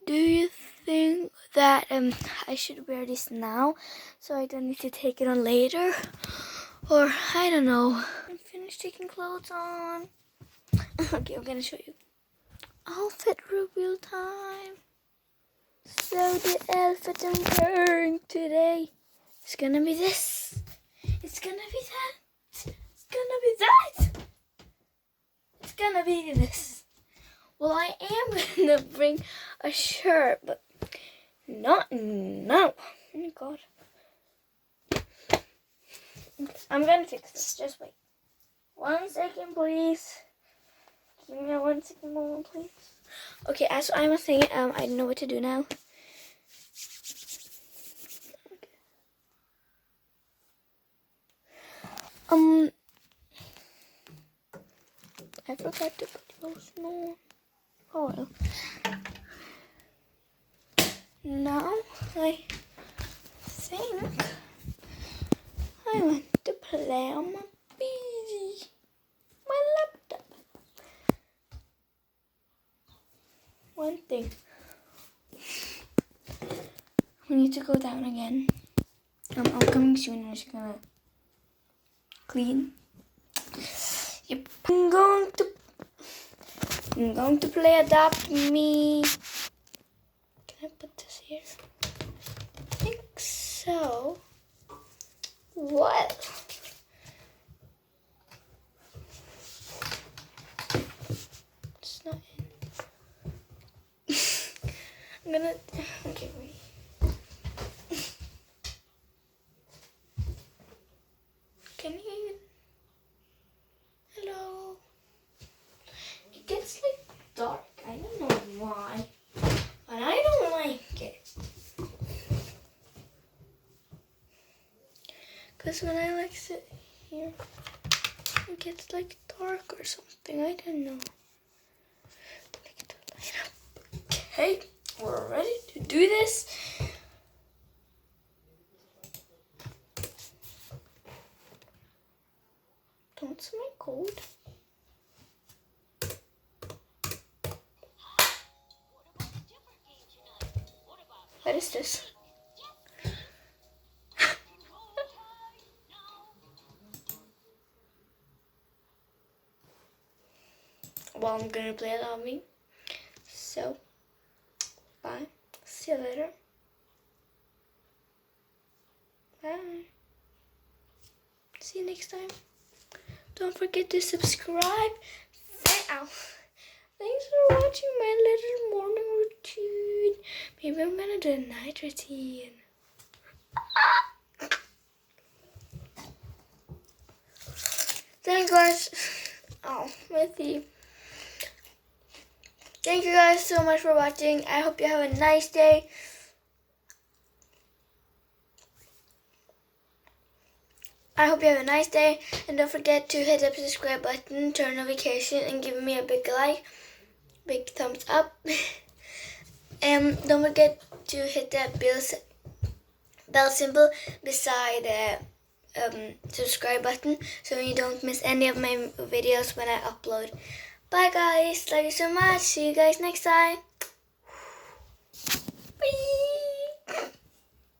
Do you think that I should wear this now so I don't need to take it on later? Or I don't know. I'm finished taking clothes on. Okay, I'm gonna show you. Outfit reveal time. So the outfit I'm wearing today is gonna be this. It's gonna be that. It's gonna be that. It's gonna be this. Well, I am gonna bring a shirt, but not now. Oh my god. Okay, I'm gonna fix this. Just wait. 1 second, please. Give me a 1 second moment, please. Okay, as I was saying, I know what to do now. Okay. I forgot to put lotion on. Oh well. Now I think I want to play on my PC, my laptop. One thing. We need to go down again. I'm coming soon. I'm just gonna clean. Yep. I'm going to play Adopt Me. Can I put this here? I think so. What? It's not in. I'm gonna. Okay, wait. Can you? Hello. It gets like dark. I don't know why, but I don't like it. Cause when I like sit here, it gets like dark or something. I don't know. Okay, we're ready to do this. Don't smell cold. What is this? Well, I'm gonna play it on me. So, bye. See you later. Bye. See you next time. Don't forget to subscribe. Ow. Thanks for watching my little morning routine. Maybe I'm gonna do a night routine. Thank you guys. Oh, my teeth. Thank you guys so much for watching. I hope you have a nice day. And don't forget to hit the subscribe button, turn notification, and give me a big like, big thumbs up. And don't forget to hit that bell symbol beside the subscribe button so you don't miss any of my videos when I upload. Bye guys, love you so much. See you guys next time.